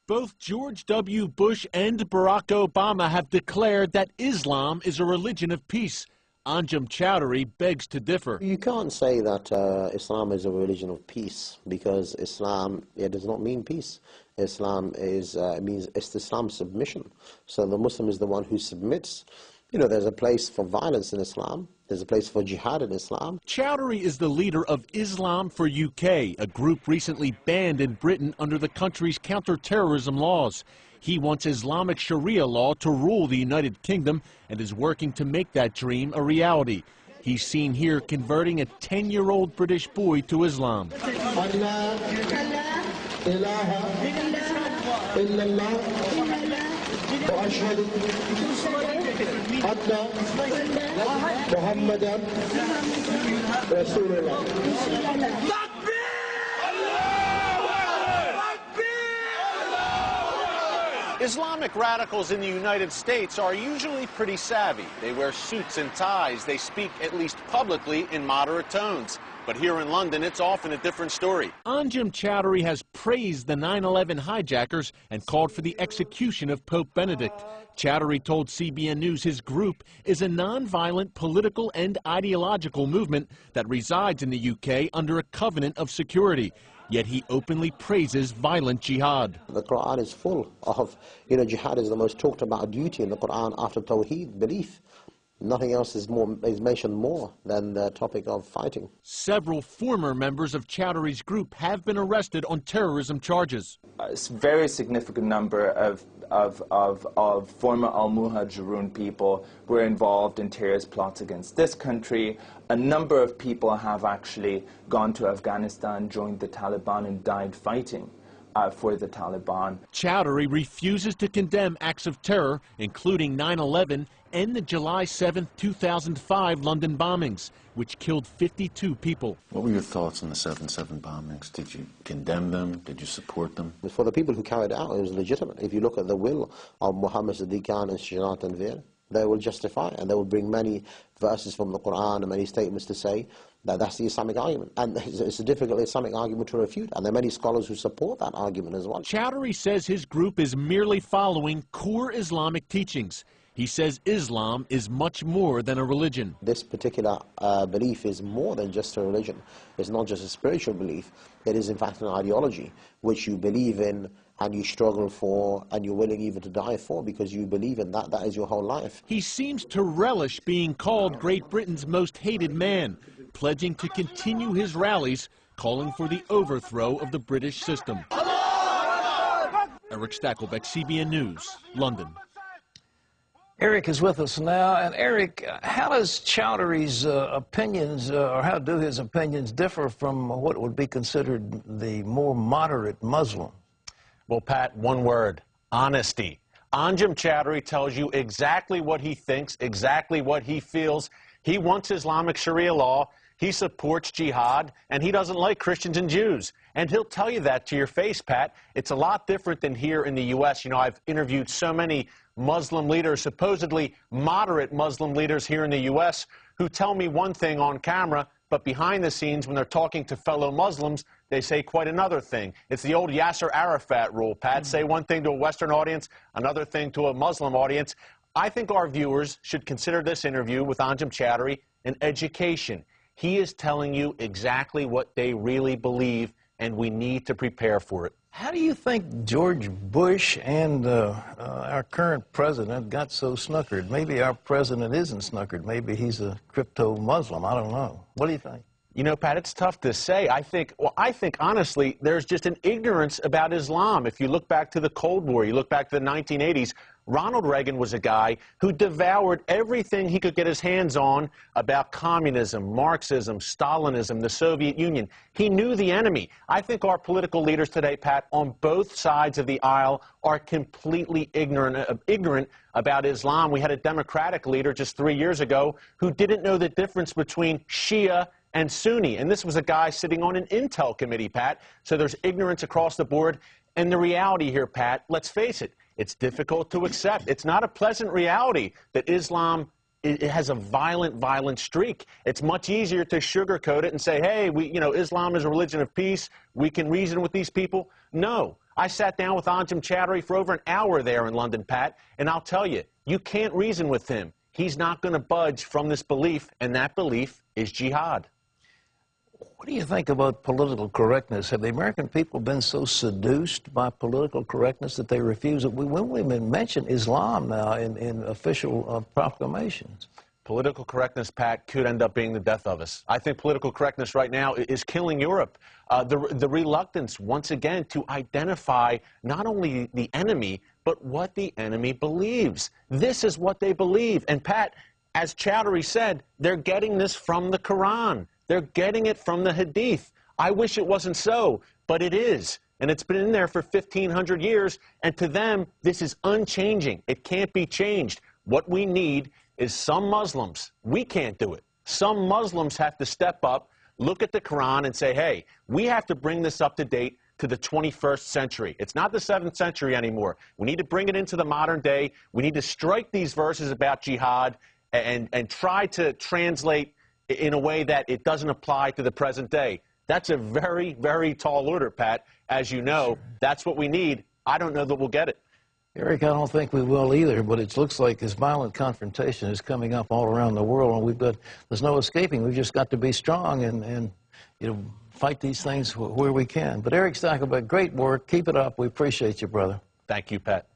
Both George W. Bush and Barack Obama have declared that Islam is a religion of peace. Anjem Chowdhury begs to differ. You can't say that Islam is a religion of peace, because Islam, it does not mean peace. Islam is means it's Islam's submission. So the Muslim is the one who submits. You know, there's a place for violence in Islam. There's a place for jihad in Islam. Chowdhury is the leader of Islam for UK, a group recently banned in Britain under the country's counter-terrorism laws. He wants Islamic Shariah law to rule the United Kingdom and is working to make that dream a reality. He's seen here converting a 10-year-old British boy to Islam. Islamic radicals in the United States are usually pretty savvy. They wear suits and ties. They speak, at least publicly, in moderate tones. But here in London, it's often a different story. Anjem Chowdhury has praised the 9/11 hijackers and called for the execution of Pope Benedict. Chowdhury told CBN News his group is a non-violent political and ideological movement that resides in the UK under a covenant of security. Yet he openly praises violent jihad. The Quran is full of, jihad is the most talked about duty in the Quran after Tawheed, belief. Nothing else is mentioned more than the topic of fighting. Several former members of Chowdhury's group have been arrested on terrorism charges. A very significant number of former al-Muhajirun people were involved in terrorist plots against this country. A number of people have actually gone to Afghanistan, joined the Taliban, and died fighting for the Taliban. Chowdhury refuses to condemn acts of terror, including 9/11 and the July 7, 2005 London bombings, which killed 52 people. What were your thoughts on the 7/7 bombings? Did you condemn them? Did you support them? For the people who carried it out, it was legitimate. If you look at the will of Muhammad Siddiq Khan and Shariah Tanvir, they will justify it, and they will bring many verses from the Quran and many statements to say that that's the Islamic argument. And it's a difficult Islamic argument to refute, and there are many scholars who support that argument as well. Chowdhury says his group is merely following core Islamic teachings. He says Islam is much more than a religion. This particular belief is more than just a religion. It's not just a spiritual belief. It is, in fact, an ideology which you believe in and you struggle for and you're willing even to die for because you believe in that. That is your whole life. He seems to relish being called Great Britain's most hated man, pledging to continue his rallies, calling for the overthrow of the British system. Eric Stakelbeck, CBN News, London. Eric is with us now. And Eric, how does Chowdhury's opinions, or how do his opinions differ from what would be considered the more moderate Muslim? Well, Pat, one word: honesty. Anjem Chowdhury tells you exactly what he thinks, exactly what he feels. He wants Islamic Sharia law. He supports jihad, and he doesn't like Christians and Jews. And he'll tell you that to your face, Pat. It's a lot different than here in the U.S. You know, I've interviewed so many Muslim leaders, supposedly moderate Muslim leaders here in the U.S., who tell me one thing on camera, but behind the scenes, when they're talking to fellow Muslims, they say quite another thing. It's the old Yasser Arafat rule, Pat. Say one thing to a Western audience, another thing to a Muslim audience. I think our viewers should consider this interview with Anjem Chowdhury an education. He is telling you exactly what they really believe, and we need to prepare for it. How do you think George Bush and our current president got so snookered? Maybe our president isn't snookered. Maybe he's a crypto-Muslim. I don't know. What do you think? You know, Pat, it's tough to say. I think honestly, there's just an ignorance about Islam. If you look back to the Cold War, you look back to the 1980s, Ronald Reagan was a guy who devoured everything he could get his hands on about communism, Marxism, Stalinism, the Soviet Union. He knew the enemy. I think our political leaders today, Pat, on both sides of the aisle are completely ignorant about Islam. We had a Democratic leader just 3 years ago who didn't know the difference between Shia and Sunni. And this was a guy sitting on an Intel committee, Pat. So there's ignorance across the board. And the reality here, Pat, let's face it, it's difficult to accept. It's not a pleasant reality that Islam it has a violent streak. It's much easier to sugarcoat it and say, hey, Islam is a religion of peace. We can reason with these people. No. I sat down with Anjem Choudary for over an hour there in London, Pat, and I'll tell you, you can't reason with him. He's not going to budge from this belief, and that belief is jihad. What do you think about political correctness? Have the American people been so seduced by political correctness that they refuse it? We won't even mention Islam now in official proclamations. Political correctness, Pat, could end up being the death of us. I think political correctness right now is killing Europe. The reluctance, once again, to identify not only the enemy, but what the enemy believes. This is what they believe. And, Pat, as Choudary said, they're getting this from the Koran. They're getting it from the Hadith. I wish it wasn't so, but it is. And it's been in there for 1,500 years, and to them, this is unchanging. It can't be changed. What we need is some Muslims. We can't do it. Some Muslims have to step up, look at the Quran, and say, hey, we have to bring this up to date to the 21st century. It's not the 7th century anymore. We need to bring it into the modern day. We need to strike these verses about jihad and try to translate in a way that it doesn't apply to the present day. That's a very, very tall order, Pat. As you know, sure. That's what we need. I don't know that we'll get it. Eric, I don't think we will either, but it looks like this violent confrontation is coming up all around the world, and there's no escaping. We've just got to be strong and fight these things where we can. But Eric Stakelbeck, great work. Keep it up. We appreciate you, brother. Thank you, Pat.